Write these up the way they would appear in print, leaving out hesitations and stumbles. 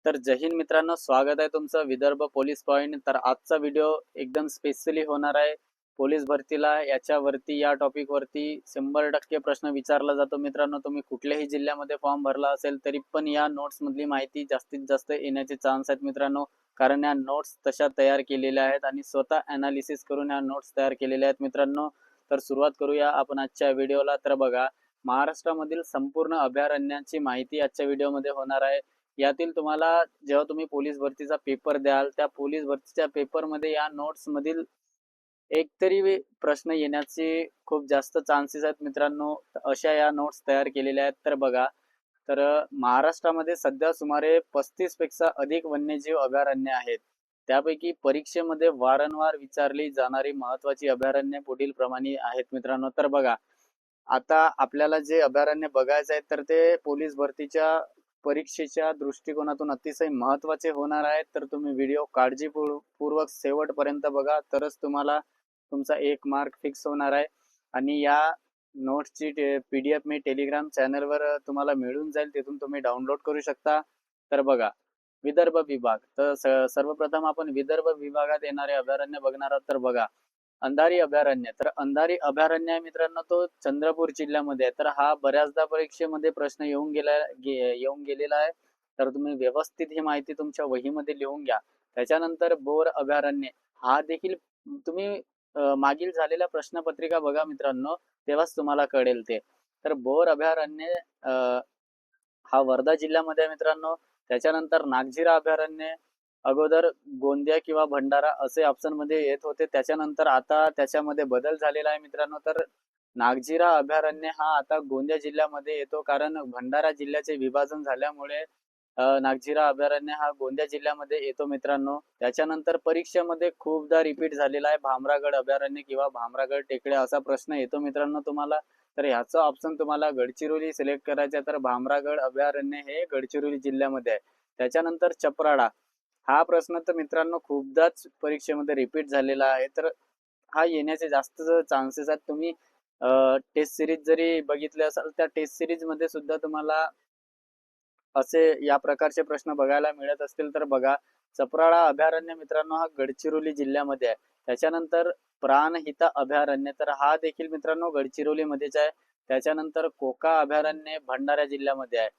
तर जय हिंद मित्रांनो, स्वागत आहे तुमचं विदर्भ पोलीस पॉइंट. तर आजचा व्हिडिओ एकदम स्पेशली होणार आहे पोलीस भरतीला. याच्यावरती या टॉपिक वरती 100% प्रश्न विचारला जातो मित्रांनो. तुम्ही कुठल्याही जिल्ह्यामध्ये फॉर्म भरला असेल तरी पण या नोट्स मधली माहिती जास्तीत जास्त येण्याचे चान्स आहेत मित्रांनो. कारण या नोट्स तशा तयार केलेल्या आहेत आणि स्वतः अनालिसिस करून या नोट्स तयार केलेल्या आहेत मित्रांनो. तर सुरुवात करूया आपण आजच्या व्हिडिओला. तर बघा, महाराष्ट्रामधील संपूर्ण अभयारण्यांची माहिती आजच्या व्हिडिओमध्ये होणार आहे. यातील तुम्हाला जेव्हा तुम्ही पोलीस भरतीचा पेपर द्याल, त्या पोलीस भरतीच्या पेपरमध्ये या नोट्स मधील एक तरी प्रश्न येण्याचे खूप जास्त चान्सेस आहेत मित्रांनो. अशा या नोट्स तयार केलेल्या आहेत. तर बघा, तर महाराष्ट्रामध्ये सध्या सुमारे 35 पेक्षा अधिक वन्यजीव अभयारण्य आहेत. त्यापैकी परीक्षेमध्ये वारंवार विचारली जाणारी महत्वाची अभयारण्ये पुढील प्रमाणे आहेत मित्रांनो. तर बघा, आता आपल्याला जे अभयारण्य बघायचं आहे तर ते पोलीस भरतीच्या परीक्षेच्या दृष्टिकोनातून अतिशय महत्वाचे होणार आहेत. तर तुम्ही व्हिडिओ काळजीपूर्वक शेवटपर्यंत बघा, तरच तुम्हाला तुमचा 1 मार्क फिक्स होणार आहे. आणि या नोट्सची PDF मी टेलिग्राम चॅनलवर तुम्हाला मिळून जाईल, तिथून तुम्ही डाउनलोड करू शकता. तर बघा, विदर्भ विभाग. तर सर्वप्रथम आपण विदर्भ विभागात येणारे अभयारण्य बघणार आहोत. तर बघा, अंधारी अभयारण्य. तर अंधारी अभयारण्य आहे मित्रांनो, तो चंद्रपूर जिल्ह्यामध्ये आहे. तर हा बऱ्याचदा परीक्षेमध्ये प्रश्न येऊन गेलेला आहे. तर तुम्ही व्यवस्थित ही माहिती तुमच्या वहीमध्ये लिहून घ्या. त्याच्यानंतर बोर अभयारण्य, हा देखील तुम्ही मागील झालेल्या प्रश्नपत्रिका बघा मित्रांनो, तेव्हाच तुम्हाला कळेल ते. तर बोर अभयारण्य हा वर्धा जिल्ह्यामध्ये आहे मित्रांनो. त्याच्यानंतर नागझिरा अभयारण्य, अगोदर गोंदिया किंवा भंडारा असे ऑप्शन मध्ये येत होते. त्याच्यानंतर आता त्याच्यामध्ये बदल झालेला आहे मित्रांनो. तर नागझिरा अभयारण्य हा आता गोंदिया जिल्ह्यामध्ये येतो, कारण भंडारा जिल्ह्याचे विभाजन झाल्यामुळे नागझिरा अभयारण्य हा गोंदिया जिल्ह्यामध्ये येतो मित्रांनो. त्याच्यानंतर परीक्षेमध्ये खूपदा रिपीट झालेला आहे भामरागड अभयारण्य किंवा भामरागड टेकड्या, असा प्रश्न येतो मित्रांनो तुम्हाला. तर ह्याचं ऑप्शन तुम्हाला गडचिरोली सिलेक्ट करायचं आहे. तर भामरागड अभयारण्य हे गडचिरोली जिल्ह्यामध्ये आहे. त्याच्यानंतर चपराळा, हा प्रश्न तर मित्रांनो खूपदाच परीक्षेमध्ये रिपीट झालेला आहे. तर हा येण्याचे जास्त चान्सेस आहेत. तुम्ही टेस्ट सिरीज जरी बघितले असाल, त्या टेस्ट सिरीज मध्ये सुद्धा तुम्हाला असे या प्रकारचे प्रश्न बघायला मिळत असतील. तर बघा, चपराळा अभयारण्य मित्रांनो हा गडचिरोली जिल्ह्यामध्ये आहे. त्याच्यानंतर प्राणहिता अभयारण्य, तर हा देखील मित्रांनो गडचिरोलीमध्येच आहे. त्याच्यानंतर कोका अभयारण्य भंडारा जिल्ह्यामध्ये आहे.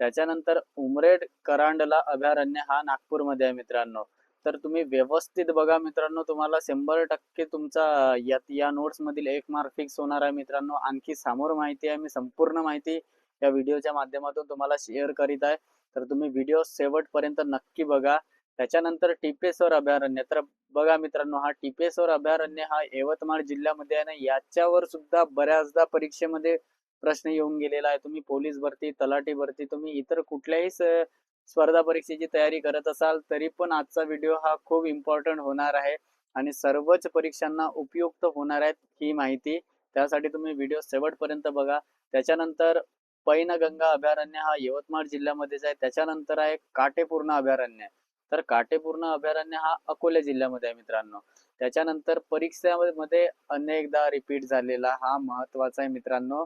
त्याच्यानंतर उमरेड करांडला अभयारण्य हा नागपूरमध्ये आहे मित्रांनो. तर तुम्ही व्यवस्थित बघा मित्रांनो, तुम्हाला 100% तुमचा या नोट्स मधील 1 मार्क फिक्स होणार आहे मित्रांनो. आणखी समोर माहिती आहे, मी संपूर्ण माहिती या व्हिडिओच्या माध्यमातून तुम्हाला शेअर करीत आहे. तर तुम्ही व्हिडिओ शेवटपर्यंत नक्की बघा. त्याच्यानंतर टिपेश्वर अभयारण्य, तर बघा मित्रांनो, हा टिपेश्वर अभयारण्य हा यवतमाळ जिल्ह्यामध्ये आहे ना. याच्यावर सुद्धा बऱ्याचदा परीक्षेमध्ये प्रश्न येऊन गेलेला आहे. तुम्ही पोलीस भरती, तलाठी भरती, तुम्ही इतर कुठल्याही स्पर्धा परीक्षेची तयारी करत असाल तरी पण आजचा व्हिडिओ हा खूप इम्पॉर्टंट होणार आहे आणि सर्वच परीक्षांना उपयुक्त होणार आहे ही माहिती. त्यासाठी तुम्ही व्हिडिओ शेवटपर्यंत बघा. त्याच्यानंतर पैनगंगा अभयारण्य हा यवतमाळ जिल्ह्यामध्येच आहे. त्याच्यानंतर आहे काटेपूर्णा अभयारण्य. तर काटेपूर्णा अभयारण्य हा अकोला जिल्ह्यामध्ये आहे मित्रांनो. त्याच्यानंतर परीक्षेमध्ये अनेकदा रिपीट झालेला हा महत्वाचा आहे मित्रांनो.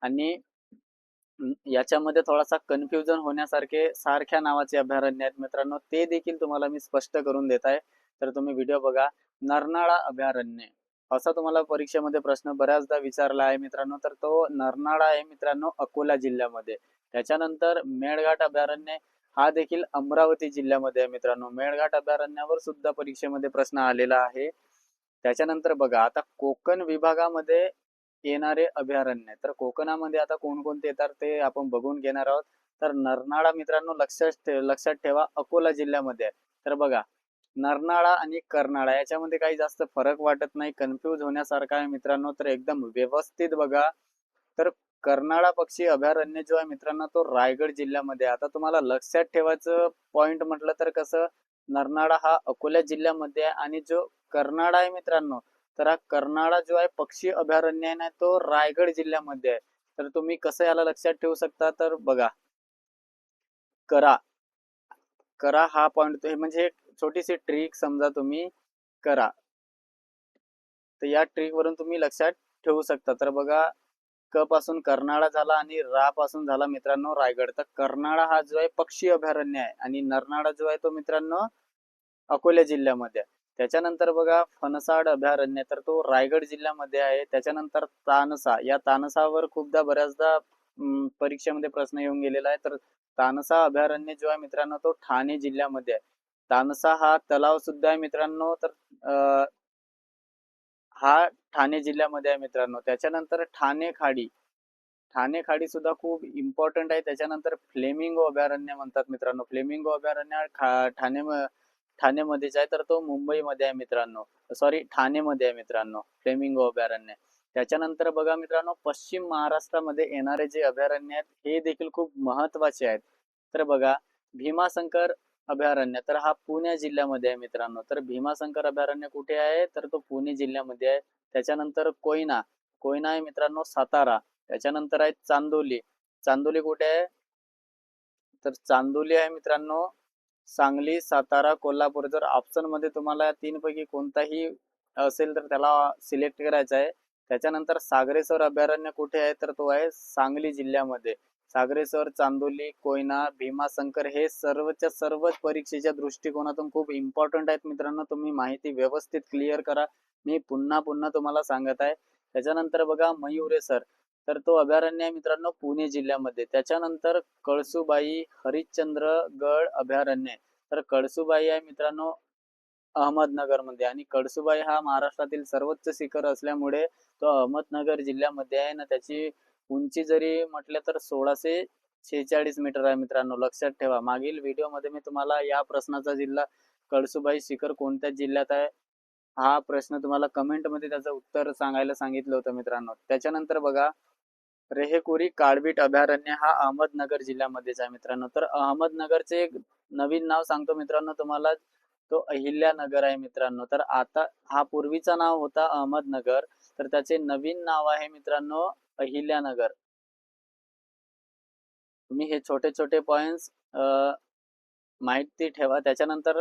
आणि याच्यामध्ये थोडासा कन्फ्युजन होण्यासारखे सारख्या नावाचे अभयारण्य आहेत मित्रांनो, ते देखील तुम्हाला मी स्पष्ट करून देत आहे. तर तुम्ही व्हिडिओ बघा. नरनाळा अभयारण्य, असा तुम्हाला परीक्षेमध्ये प्रश्न बऱ्याचदा विचारला आहे मित्रांनो. तर तो नरनाळा आहे मित्रांनो, अकोला जिल्ह्यामध्ये. त्याच्यानंतर मेळघाट अभयारण्य, हा देखील अमरावती जिल्ह्यामध्ये आहे मित्रांनो. मेळघाट अभयारण्यावर सुद्धा परीक्षेमध्ये प्रश्न आलेला आहे. त्याच्यानंतर बघा, आता कोकण विभागामध्ये येणारे अभयारण्य, तर कोकणामध्ये आता कोणकोणते येतात ते आपण बघून घेणार आहोत. तर नरनाळा मित्रांनो लक्षात ठेवा, अकोला जिल्ह्यामध्ये आहे. तर बघा, नरनाळा आणि कर्नाळा याच्यामध्ये काही जास्त फरक वाटत नाही, कन्फ्यूज होण्यासारखा आहे मित्रांनो. तर एकदम व्यवस्थित बघा. तर कर्नाळा पक्षी अभयारण्य जो आहे मित्रांनो, तो रायगड जिल्ह्यामध्ये आहे. आता तुम्हाला लक्षात ठेवायचं पॉइंट म्हटलं तर कसं, नरनाळा हा अकोला जिल्ह्यामध्ये आहे आणि जो कर्नाळा आहे मित्रांनो, तर हा कर्नाळा जो आहे पक्षी अभयारण्य आहे ना, तो रायगड जिल्ह्यामध्ये आहे. तर तुम्ही कसं याला लक्षात ठेवू शकता, तर बघा, करा करा हा पॉइंट, म्हणजे एक छोटीशी ट्रिक समजा तुम्ही करा. तर या ट्रिक वरून तुम्ही लक्षात ठेवू शकता. तर बघा, क पासून कर्नाळा झाला आणि रा पासून झाला मित्रांनो रायगड. तर कर्नाळा हा जो आहे पक्षी अभयारण्य आहे आणि नरनाळा जो आहे तो मित्रांनो अकोला जिल्ह्यामध्ये आहे. त्याच्यानंतर बघा फणसाड अभयारण्य, तर तो रायगड जिल्ह्यामध्ये आहे. त्याच्यानंतर तानसा, या तानसावर खूपदा बऱ्याचदा परीक्षेमध्ये प्रश्न येऊन गेलेला आहे. तर तानसा अभयारण्य जो आहे मित्रांनो तो ठाणे जिल्ह्यामध्ये आहे. तानसा हा तलाव सुद्धा आहे मित्रांनो, तर हा ठाणे जिल्ह्यामध्ये आहे मित्रांनो. त्याच्यानंतर ठाणे खाडी, ठाणे खाडी सुद्धा खूप इम्पॉर्टंट आहे. त्याच्यानंतर फ्लेमिंगो अभयारण्य म्हणतात मित्रांनो. फ्लेमिंगो अभयारण्य ठाणेमध्येच आहे, तर तो मुंबईमध्ये आहे मित्रांनो. सॉरी, ठाणेमध्ये आहे मित्रांनो फ्लेमिंगो अभयारण्य. त्याच्यानंतर बघा मित्रांनो, पश्चिम महाराष्ट्रामध्ये येणारे जे अभयारण्य आहेत हे देखील खूप महत्वाचे आहेत. तर बघा, भीमाशंकर अभयारण्य, तर हा पुणे जिल्ह्यामध्ये आहे मित्रांनो. तर भीमाशंकर अभयारण्य कुठे आहे, तर तो पुणे जिल्ह्यामध्ये आहे. त्याच्यानंतर कोयना, कोयना आहे मित्रांनो सातारा. त्याच्यानंतर आहे चांदोली, चांदोली कुठे आहे, तर चांदोली आहे मित्रांनो सांगली, सातारा, कोल्हापूर. जर ऑप्शन मध्ये तुम्हाला या तीन पैकी कोणताही असेल तर त्याला सिलेक्ट करायचं आहे. त्याच्यानंतर सागरेश्वर अभयारण्य कुठे आहे, तर तो आहे सांगली जिल्ह्यामध्ये. सागरेश्वर, चांदोली, कोयना, भीमाशंकर हे सर्वच्या सर्वच परीक्षेच्या दृष्टिकोनातून खूप इम्पॉर्टंट आहेत मित्रांनो. तुम्ही माहिती व्यवस्थित क्लिअर करा, मी पुन्हा पुन्हा तुम्हाला सांगत आहे. त्याच्यानंतर बघा मयुरेश्वर, तर तो अभयारण्य आहे मित्रांनो पुणे जिल्ह्यामध्ये. त्याच्यानंतर कळसुबाई हरिश्चंद्रगड अभयारण्य, तर कळसुबाई आहे मित्रांनो अहमदनगर मध्ये. आणि कळसुबाई हा महाराष्ट्रातील सर्वोच्च शिखर असल्यामुळे तो अहमदनगर जिल्ह्यामध्ये आहे ना. त्याची उंची जरी म्हटलं तर 1646 मीटर आहे मित्रांनो. लक्षात ठेवा, मागील व्हिडिओ मध्ये मी तुम्हाला या प्रश्नाचा जिल्हा कळसुबाई शिखर कोणत्या जिल्ह्यात आहे हा प्रश्न तुम्हाला कमेंट मध्ये त्याचं उत्तर सांगायला सांगितलं होतं मित्रांनो. त्याच्यानंतर बघा, रेहेकुरी काळवीट अभयारण्य हा अहमदनगर जिल्ह्यामध्येच आहे मित्रांनो. तर अहमदनगरचे एक नवीन नाव सांगतो मित्रांनो तुम्हाला, तो अहिल्यानगर आहे मित्रांनो. तर आता हा पूर्वीचा नाव होता अहमदनगर, तर त्याचे नवीन नाव आहे मित्रांनो अहिल्यानगर. तुम्ही हे छोटे छोटे पॉइंट्स माहिती ठेवा. त्याच्यानंतर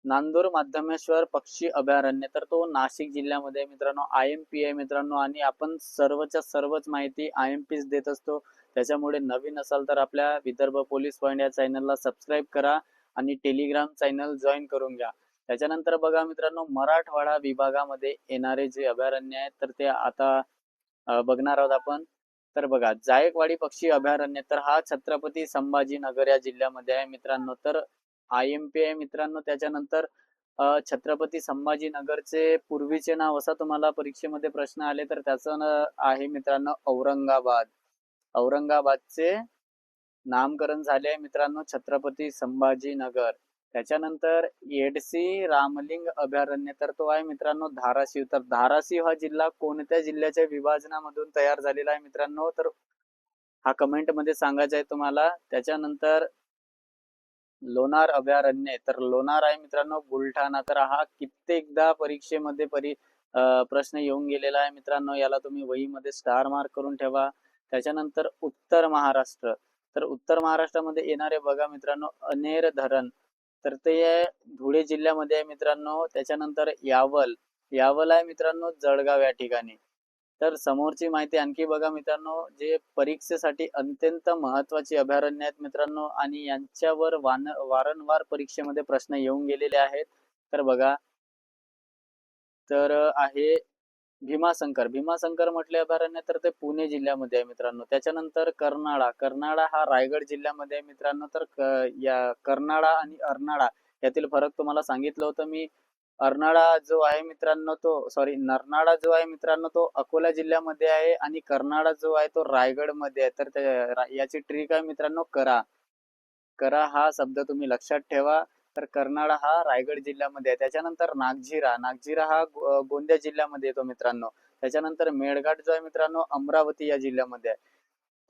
नांदूर माध्यमेश्वर पक्षी अभयारण्य, तर तो नाशिक जिल्ह्यामध्ये मित्रांनो. IMP आहे मित्रांनो, आणि आपण सर्वच्या सर्वच माहिती IMPच देत असतो. त्याच्यामुळे नवीन असाल तर आपल्या विदर्भ पोलीस पॉइंट या चॅनलला सबस्क्राईब करा आणि टेलिग्राम चॅनल जॉईन करून घ्या. त्याच्यानंतर बघा मित्रांनो, मराठवाडा विभागामध्ये येणारे जे अभयारण्य आहेत तर ते आता बघणार आहोत आपण. तर बघा, जायकवाडी पक्षी अभयारण्य, तर हा छत्रपती संभाजीनगर या जिल्ह्यामध्ये आहे मित्रांनो. तर IMP आहे मित्रांनो. त्याच्यानंतर छत्रपती संभाजीनगरचे पूर्वीचे नाव असा तुम्हाला परीक्षेमध्ये प्रश्न आले तर त्याचं आहे मित्रांनो औरंगाबाद. औरंगाबादचे नामकरण झाले आहे मित्रांनो छत्रपती संभाजीनगर. त्याच्यानंतर येडशी रामलिंग अभयारण्य, तर तो आहे मित्रांनो धाराशिव. तर धाराशिव हा जिल्हा कोणत्या जिल्ह्याच्या विभाजनामधून तयार झालेला आहे मित्रांनो, तर हा कमेंट मध्ये सांगायचा आहे तुम्हाला. त्याच्यानंतर लोणार अभयारण्य, तर लोणार आहे मित्रांनो बुलढाणा. तर हा कित्येकदा परीक्षेमध्ये प्रश्न येऊन गेलेला आहे मित्रांनो. याला तुम्ही वहीमध्ये स्टार मार्क करून ठेवा. त्याच्यानंतर उत्तर महाराष्ट्र, तर उत्तर महाराष्ट्रामध्ये येणारे बघा मित्रांनो अनेर धरण, तर ते धुळे जिल्ह्यामध्ये आहे मित्रांनो. त्याच्यानंतर यावल, यावल आहे मित्रांनो जळगाव या ठिकाणी. तर समोरची माहिती आणखी बघा मित्रांनो, जे परीक्षेसाठी अत्यंत महत्वाची अभयारण्य आहेत मित्रांनो, आणि यांच्यावर वारंवार परीक्षेमध्ये प्रश्न येऊन गेलेले आहेत. तर बघा, तर आहे भीमाशंकर. भीमाशंकर म्हटले अभयारण्य, तर ते पुणे जिल्ह्यामध्ये आहे मित्रांनो. त्याच्यानंतर कर्नाळा, कर्नाळा हा रायगड जिल्ह्यामध्ये आहे मित्रांनो. तर या कर्नाळा आणि अर्नाळा यातील फरक तुम्हाला सांगितलं होतं मी. अर्नाळा जो आहे मित्रांनो तो सॉरी नरनाळा जो आहे मित्रांनो तो अकोला जिल्ह्यामध्ये आहे, आणि कर्नाळा जो आहे तो रायगड मध्ये आहे. तर याची ट्रिक आहे मित्रांनो करा. करा हा शब्द तुम्ही लक्षात ठेवा. तर कर्नाळा हा रायगड जिल्ह्यामध्ये आहे. त्याच्यानंतर नागझिरा, नागझिरा हा गोंदिया जिल्ह्यामध्ये येतो मित्रांनो. त्याच्यानंतर मेळघाट जो आहे मित्रांनो अमरावती या जिल्ह्यामध्ये आहे.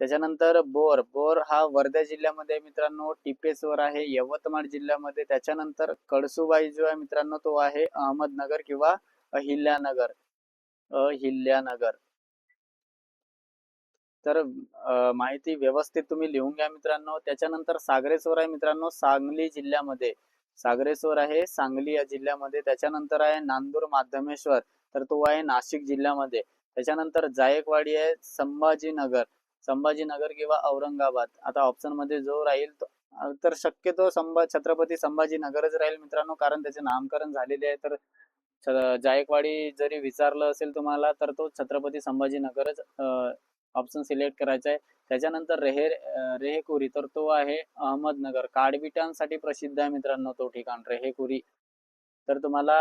त्याच्यानंतर बोर, बोर हा वर्धा जिल्ह्यामध्ये आहे मित्रांनो. टिपेश्वर आहे यवतमाळ जिल्ह्यामध्ये. त्याच्यानंतर कळसुबाई जो आहे मित्रांनो तो आहे अहमदनगर किंवा अहिल्यानगर, अहिल्यानगर. तर माहिती व्यवस्थित तुम्ही लिहून घ्या मित्रांनो. त्याच्यानंतर सागरेश्वर आहे मित्रांनो सांगली जिल्ह्यामध्ये. सागरेश्वर आहे सांगली या जिल्ह्यामध्ये. त्याच्यानंतर आहे नांदूर माध्यमेश्वर, तर तो आहे नाशिक जिल्ह्यामध्ये. त्याच्यानंतर जायकवाडी आहे संभाजीनगर, संभाजीनगर किंवा औरंगाबाद. आता ऑप्शन मध्ये जो राहील तर शक्यतो छत्रपती संभाजीनगरच राहील मित्रांनो, कारण त्याचे नामकरण झालेले आहे. तर जायकवाडी जरी विचारलं असेल तुम्हाला तर तो छत्रपती संभाजीनगरच ऑप्शन सिलेक्ट करायचा आहे. त्याच्यानंतर रेहेकुरी, तर तो आहे अहमदनगर. काडविटांसाठी प्रसिद्ध आहे मित्रांनो तो ठिकाण रेहेकुरी. तर तुम्हाला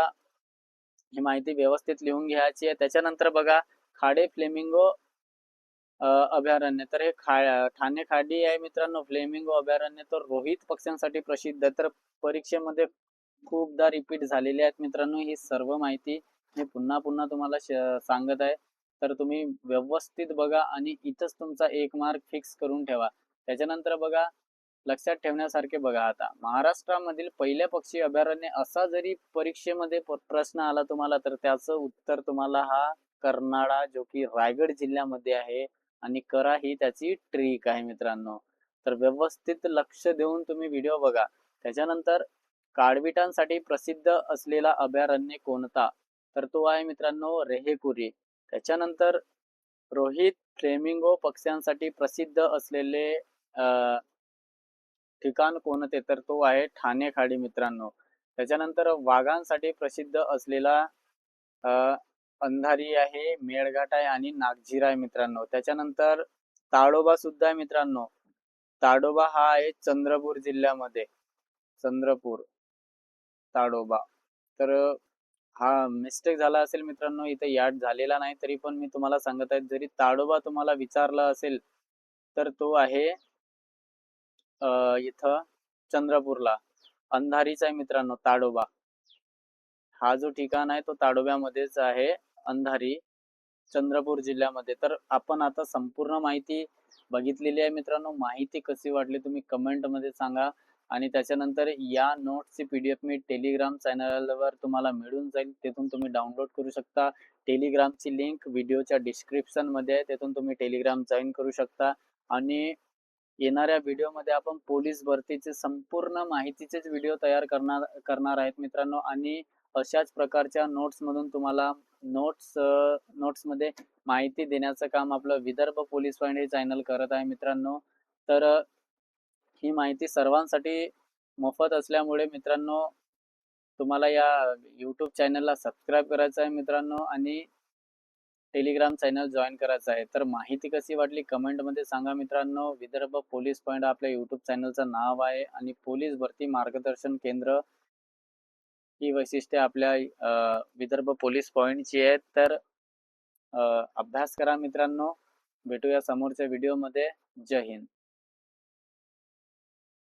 ही माहिती व्यवस्थित लिहून घ्यायची आहे. त्याच्यानंतर बघा खाडे फ्लेमिंगो अभयारण्य, तर हे ठाणे खाडी आहे मित्रांनो. फ्लेमिंगो अभयारण्य तर रोहित पक्ष्यांसाठी प्रसिद्ध आहे. तर परीक्षेमध्ये खूपदा रिपीट झालेली आहेत मित्रांनो ही सर्व माहिती. मी पुन्हा पुन्हा तुम्हाला सांगत आहे. तर तुम्ही व्यवस्थित बघा आणि इथंच तुमचा 1 मार्क फिक्स करून ठेवा. त्याच्यानंतर बघा लक्षात ठेवण्यासारखे बघा, आता महाराष्ट्रामधील पहिल्या पक्षी अभयारण्य असा जरी परीक्षेमध्ये प्रश्न आला तुम्हाला तर त्याचं उत्तर तुम्हाला हा कर्नाळा, जो की रायगड जिल्ह्यामध्ये आहे. आणि करा ही त्याची ट्रिक आहे मित्रांनो. तर व्यवस्थित लक्ष देऊन तुम्ही व्हिडिओ बघा. त्याच्यानंतर काळविटांसाठी प्रसिद्ध असलेला अभयारण्य कोणता, तर तो आहे मित्रांनो रेहेकुरी. त्याच्यानंतर रोहित फ्लेमिंगो पक्ष्यांसाठी प्रसिद्ध असलेले ठिकाण कोणते, तर तो आहे ठाणे खाडी मित्रांनो. त्याच्यानंतर वाघांसाठी प्रसिद्ध असलेला अंधारी आहे, मेळघाट आहे आणि नागझिरा आहे मित्रांनो. त्याच्यानंतर ताडोबा सुद्धा आहे मित्रांनो. ताडोबा हा आहे चंद्रपूर जिल्ह्यामध्ये, चंद्रपूर ताडोबा. तर हा मिस्टेक झाला असेल मित्रांनो, इथे याड झालेला नाही, तरी पण मी तुम्हाला सांगत आहे. जरी ताडोबा तुम्हाला विचारला असेल तर तो आहे इथं चंद्रपूरला. अंधारीचा आहे मित्रांनो ताडोबा. हा जो ठिकाण आहे तो ताडोब्यामध्येच आहे, अंधारी, चंद्रपूर जिल्ह्यामध्ये. तर आपण आता संपूर्ण माहिती बघितलेली आहे मित्रांनो. माहिती कशी वाटली तुम्ही कमेंट मध्ये सांगा. आणि त्याच्यानंतर या नोट्सची पीडीएफ मी टेलिग्राम चॅनलवर तुम्हाला मिळून जाईल, तेथून तुम्ही डाउनलोड करू शकता. टेलिग्रामची लिंक व्हिडिओच्या डिस्क्रिप्शन मध्ये आहे, तेथून तुम्ही टेलिग्राम जॉईन करू शकता. आणि येणाऱ्या व्हिडिओमध्ये आपण पोलीस भरतीचे संपूर्ण माहितीचेच व्हिडिओ तयार करणार आहेत मित्रांनो. आणि अशाच प्रकारच्या नोट्स मधून तुम्हाला नोट्समध्ये माहिती देण्याचं काम आपलं विदर्भ पोलीस पॉईंट हे चॅनल करत आहे मित्रांनो. तर ही माहिती सर्वांसाठी मोफत असल्यामुळे मित्रांनो तुम्हाला या यूट्यूब चॅनलला सबस्क्राईब करायचं आहे मित्रांनो आणि टेलिग्राम चॅनल जॉईन करायचं आहे. तर माहिती कशी वाटली कमेंटमध्ये सांगा मित्रांनो. विदर्भ पोलीस पॉईंट आपल्या यूट्यूब चॅनलचं नाव आहे आणि पोलीस भरती मार्गदर्शन केंद्र ही वैशिष्ट्ये आपल्या विदर्भ पोलीस पॉईंटची आहेत. तर अभ्यास करा मित्रांनो. भेटूया समोरच्या व्हिडिओमध्ये. जय हिंद.